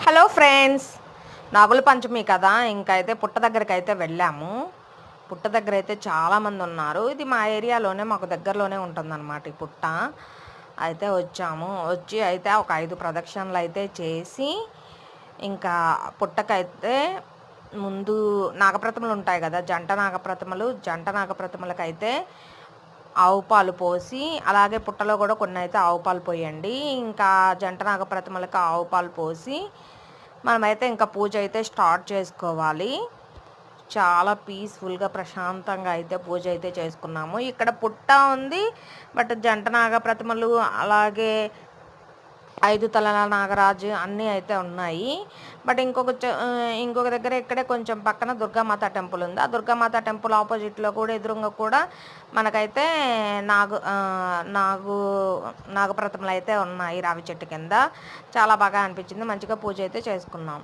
Hello friends, నాగుల పంచమి కదా. ఇంకైతే పుట్ట దగ్గరికి అయితే వెళ్ళాము. పుట్ట దగ్గర అయితే చాలామంది ఉన్నారు. ఇది మా ఏరియాలోనే, మాకు దగ్గరలోనే ఉంటుందన్నమాట ఈ పుట్ట. అయితే వచ్చి అయితే ఒక 5 ప్రదక్షిణలు అయితే చేసి, ఇంకా పుట్టకైతే ముందు నాగప్రతిమలు ఉంటాయి కదా, జంట నాగప్రతిమలకైతే ఆవు పాలు పోసి, అలాగే పుట్టలో కూడా కొన్ని అయితే ఆవు పాలు పోయండి. ఇంకా జంట నాగప్రతిమలకు ఆవు పాలు పోసి మనమైతే ఇంకా పూజ అయితే స్టార్ట్ చేసుకోవాలి. చాలా పీస్ఫుల్గా ప్రశాంతంగా అయితే పూజ అయితే చేసుకున్నాము. ఇక్కడ పుట్ట ఉంది, బట్ జంట నాగప్రతిమలు అలాగే 5 తలల నాగరాజు అన్నీ అయితే ఉన్నాయి. బట్ ఇంకొక దగ్గర ఇక్కడే కొంచెం పక్కన దుర్గామాత టెంపుల్ ఉంది. ఆ దుర్గామాత టెంపుల్ ఆపోజిట్లో కూడా ఎదురుగా కూడా మనకైతే నాగప్రతిమలు అయితే ఉన్నాయి రావి చెట్టు కింద. చాలా బాగా అనిపించింది. మంచిగా పూజ అయితే చేసుకున్నాం.